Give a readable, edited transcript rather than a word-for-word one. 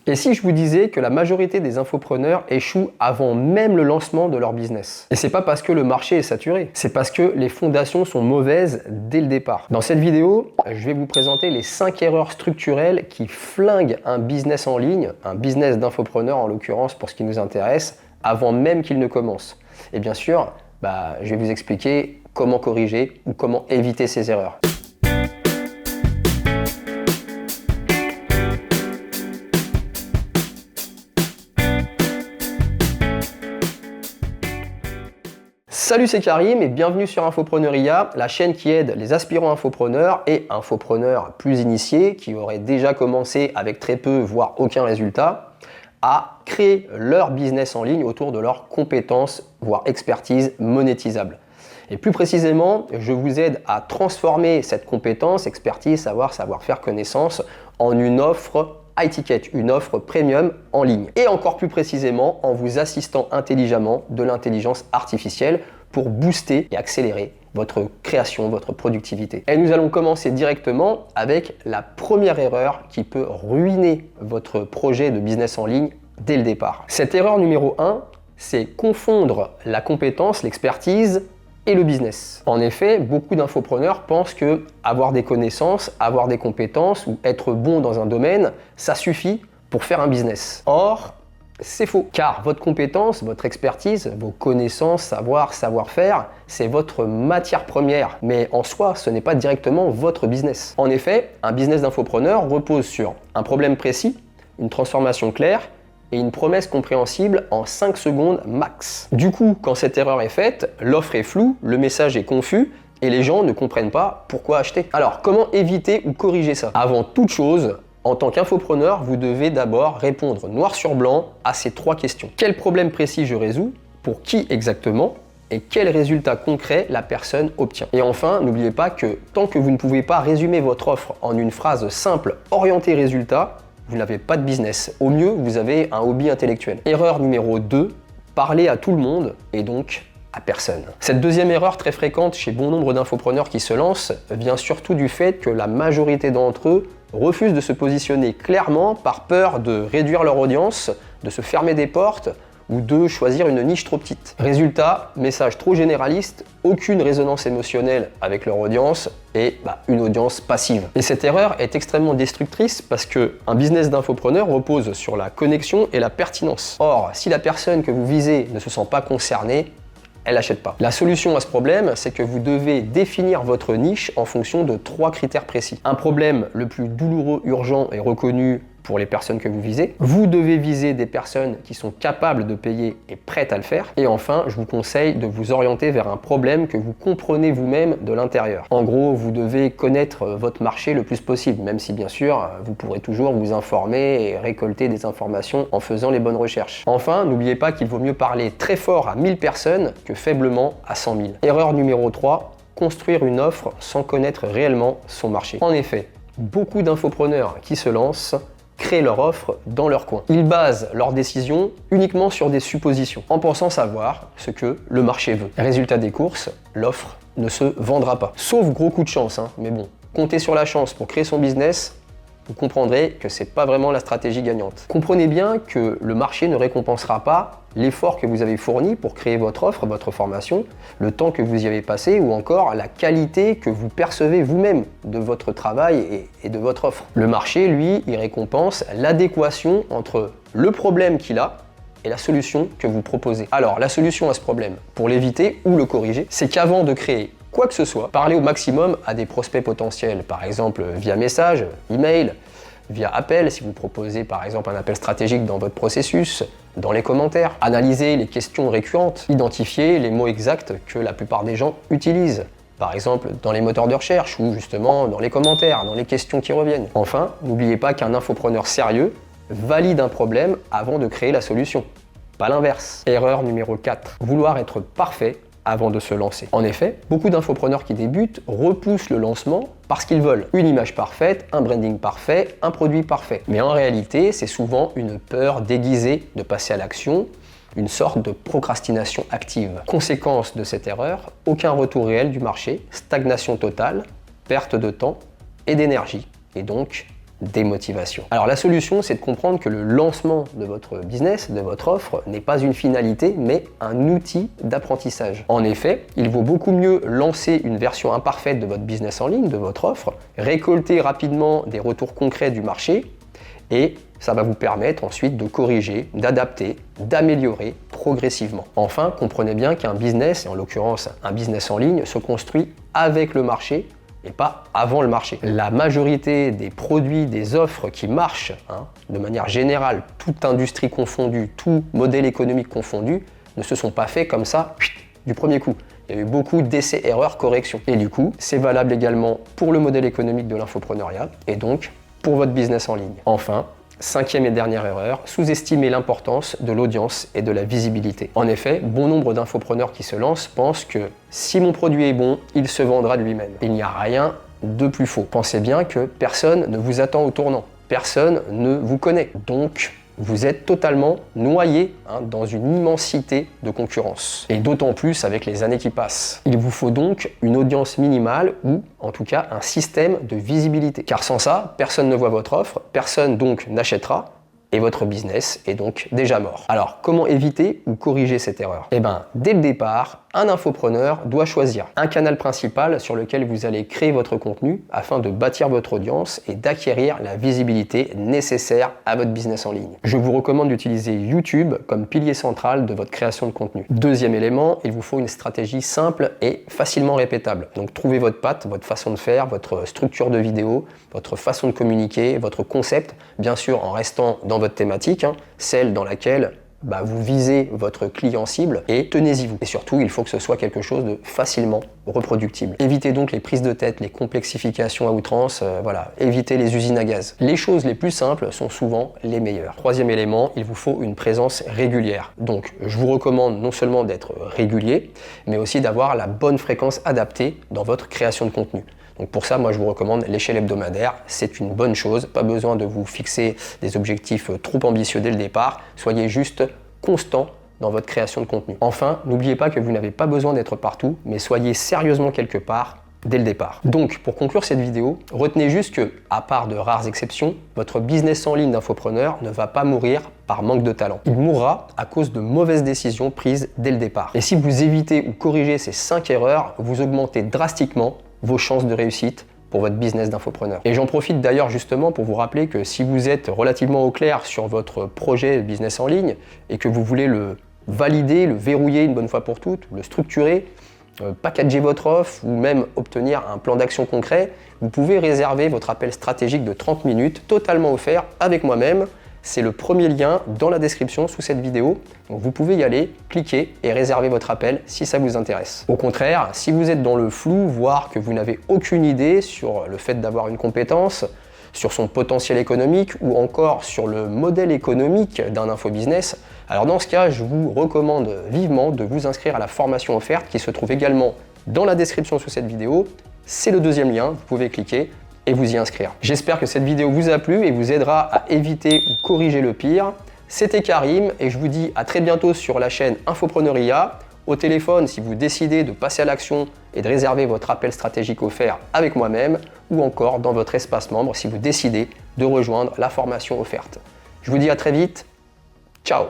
Et si je vous disais que la majorité des infopreneurs échouent avant même le lancement de leur business? Et c'est pas parce que le marché est saturé, c'est parce que les fondations sont mauvaises dès le départ. Dans cette vidéo, je vais vous présenter les 5 erreurs structurelles qui flinguent un business en ligne, un business d'infopreneur en l'occurrence pour ce qui nous intéresse, avant même qu'il ne commence. Et bien sûr, je vais vous expliquer comment corriger ou comment éviter ces erreurs. Salut, c'est Karim et bienvenue sur Infopreneuria, la chaîne qui aide les aspirants infopreneurs et infopreneurs plus initiés qui auraient déjà commencé avec très peu, voire aucun résultat, à créer leur business en ligne autour de leurs compétences, voire expertise monétisable. Et plus précisément, je vous aide à transformer cette compétence, expertise, savoir-faire, connaissance en une offre high ticket, une offre premium en ligne. Et encore plus précisément, en vous assistant intelligemment de l'intelligence artificielle pour booster et accélérer votre création, votre productivité. Et nous allons commencer directement avec la première erreur qui peut ruiner votre projet de business en ligne dès le départ. Cette erreur numéro 1, c'est confondre la compétence, l'expertise et le business. En effet, beaucoup d'infopreneurs pensent que avoir des connaissances, avoir des compétences ou être bon dans un domaine, ça suffit pour faire un business. Or, c'est faux, car votre compétence, votre expertise, vos connaissances, savoir-faire, c'est votre matière première. Mais en soi, ce n'est pas directement votre business. En effet, un business d'infopreneur repose sur un problème précis, une transformation claire et une promesse compréhensible en 5 secondes max. Du coup, quand cette erreur est faite, l'offre est floue, le message est confus et les gens ne comprennent pas pourquoi acheter. Alors, comment éviter ou corriger ça? Avant toute chose, en tant qu'infopreneur, vous devez d'abord répondre noir sur blanc à ces 3 questions. Quel problème précis je résous? Pour qui exactement? Et quel résultat concret la personne obtient? Et enfin, n'oubliez pas que tant que vous ne pouvez pas résumer votre offre en une phrase simple orientée résultat, vous n'avez pas de business. Au mieux, vous avez un hobby intellectuel. Erreur numéro 2, parler à tout le monde et donc à personne. Cette deuxième erreur très fréquente chez bon nombre d'infopreneurs qui se lancent vient surtout du fait que la majorité d'entre eux refusent de se positionner clairement par peur de réduire leur audience, de se fermer des portes ou de choisir une niche trop petite. Résultat, message trop généraliste, aucune résonance émotionnelle avec leur audience et une audience passive. Et cette erreur est extrêmement destructrice parce qu'un business d'infopreneur repose sur la connexion et la pertinence. Or, si la personne que vous visez ne se sent pas concernée, elle n'achète pas. La solution à ce problème, c'est que vous devez définir votre niche en fonction de 3 critères précis. Un problème le plus douloureux, urgent et reconnu pour les personnes que vous visez. Vous devez viser des personnes qui sont capables de payer et prêtes à le faire. Et enfin, je vous conseille de vous orienter vers un problème que vous comprenez vous-même de l'intérieur. En gros, vous devez connaître votre marché le plus possible, même si bien sûr, vous pourrez toujours vous informer et récolter des informations en faisant les bonnes recherches. Enfin, n'oubliez pas qu'il vaut mieux parler très fort à 1000 personnes que faiblement à 100 000. Erreur numéro 3, construire une offre sans connaître réellement son marché. En effet, beaucoup d'infopreneurs qui se lancent créent leur offre dans leur coin. Ils basent leurs décisions uniquement sur des suppositions, en pensant savoir ce que le marché veut. Résultat des courses, l'offre ne se vendra pas. Sauf gros coup de chance, mais bon, compter sur la chance pour créer son business, vous comprendrez que c'est pas vraiment la stratégie gagnante. Comprenez bien que le marché ne récompensera pas l'effort que vous avez fourni pour créer votre offre, votre formation, le temps que vous y avez passé ou encore la qualité que vous percevez vous-même de votre travail et de votre offre. Le marché, lui, il récompense l'adéquation entre le problème qu'il a et la solution que vous proposez. Alors, la solution à ce problème, pour l'éviter ou le corriger, c'est qu'avant de créer quoi que ce soit, parlez au maximum à des prospects potentiels, par exemple via message, email, via appel, si vous proposez par exemple un appel stratégique dans votre processus, dans les commentaires. Analysez les questions récurrentes, identifiez les mots exacts que la plupart des gens utilisent. Par exemple, dans les moteurs de recherche ou justement dans les commentaires, dans les questions qui reviennent. Enfin, n'oubliez pas qu'un infopreneur sérieux valide un problème avant de créer la solution, pas l'inverse. Erreur numéro 4, vouloir être parfait avant de se lancer. En effet, beaucoup d'infopreneurs qui débutent repoussent le lancement parce qu'ils veulent une image parfaite, un branding parfait, un produit parfait. Mais en réalité, c'est souvent une peur déguisée de passer à l'action, une sorte de procrastination active. Conséquence de cette erreur, aucun retour réel du marché, stagnation totale, perte de temps et d'énergie, et donc démotivation. Alors la solution, c'est de comprendre que le lancement de votre business, de votre offre, n'est pas une finalité, mais un outil d'apprentissage. En effet, il vaut beaucoup mieux lancer une version imparfaite de votre business en ligne, de votre offre, récolter rapidement des retours concrets du marché, et ça va vous permettre ensuite de corriger, d'adapter, d'améliorer progressivement. Enfin, comprenez bien qu'un business, et en l'occurrence un business en ligne, se construit avec le marché et pas avant le marché. La majorité des produits, des offres qui marchent, de manière générale, toute industrie confondue, tout modèle économique confondu, ne se sont pas faits comme ça du premier coup. Il y a eu beaucoup d'essais, erreurs, corrections. Et du coup, c'est valable également pour le modèle économique de l'infopreneuriat et donc pour votre business en ligne. Enfin, cinquième et dernière erreur, sous-estimer l'importance de l'audience et de la visibilité. En effet, bon nombre d'infopreneurs qui se lancent pensent que si mon produit est bon, il se vendra de lui-même. Il n'y a rien de plus faux. Pensez bien que personne ne vous attend au tournant. Personne ne vous connaît. Donc, vous êtes totalement noyé dans une immensité de concurrence. Et d'autant plus avec les années qui passent. Il vous faut donc une audience minimale ou en tout cas un système de visibilité. Car sans ça, personne ne voit votre offre, personne donc n'achètera et votre business est donc déjà mort. Alors, comment éviter ou corriger cette erreur? Eh bien, dès le départ, un infopreneur doit choisir un canal principal sur lequel vous allez créer votre contenu afin de bâtir votre audience et d'acquérir la visibilité nécessaire à votre business en ligne. Je vous recommande d'utiliser YouTube comme pilier central de votre création de contenu. Deuxième élément, il vous faut une stratégie simple et facilement répétable. Donc, trouvez votre patte, votre façon de faire, votre structure de vidéo, votre façon de communiquer, votre concept, bien sûr en restant dans votre thématique, celle dans laquelle vous visez votre client cible et tenez-y vous. Et surtout, il faut que ce soit quelque chose de facilement reproductible. Évitez donc les prises de tête, les complexifications à outrance, évitez les usines à gaz. Les choses les plus simples sont souvent les meilleures. Troisième élément, il vous faut une présence régulière. Donc, je vous recommande non seulement d'être régulier, mais aussi d'avoir la bonne fréquence adaptée dans votre création de contenu. Donc pour ça, moi je vous recommande l'échelle hebdomadaire, c'est une bonne chose, pas besoin de vous fixer des objectifs trop ambitieux dès le départ, soyez juste constant dans votre création de contenu. Enfin, n'oubliez pas que vous n'avez pas besoin d'être partout, mais soyez sérieusement quelque part dès le départ. Donc pour conclure cette vidéo, retenez juste que, à part de rares exceptions, votre business en ligne d'infopreneur ne va pas mourir par manque de talent. Il mourra à cause de mauvaises décisions prises dès le départ. Et si vous évitez ou corrigez ces 5 erreurs, vous augmentez drastiquement vos chances de réussite pour votre business d'infopreneur. Et j'en profite d'ailleurs justement pour vous rappeler que si vous êtes relativement au clair sur votre projet de business en ligne et que vous voulez le valider, le verrouiller une bonne fois pour toutes, le structurer, packager votre offre ou même obtenir un plan d'action concret, vous pouvez réserver votre appel stratégique de 30 minutes totalement offert avec moi-même. C'est le premier lien dans la description sous cette vidéo. Donc vous pouvez y aller, cliquer et réserver votre appel si ça vous intéresse. Au contraire, si vous êtes dans le flou, voire que vous n'avez aucune idée sur le fait d'avoir une compétence, sur son potentiel économique ou encore sur le modèle économique d'un infobusiness, alors dans ce cas, je vous recommande vivement de vous inscrire à la formation offerte qui se trouve également dans la description sous cette vidéo. C'est le deuxième lien, vous pouvez cliquer et vous y inscrire. J'espère que cette vidéo vous a plu et vous aidera à éviter ou corriger le pire. C'était Karim et je vous dis à très bientôt sur la chaîne Infopreneuria. Au téléphone si vous décidez de passer à l'action et de réserver votre appel stratégique offert avec moi-même ou encore dans votre espace membre si vous décidez de rejoindre la formation offerte. Je vous dis à très vite. Ciao!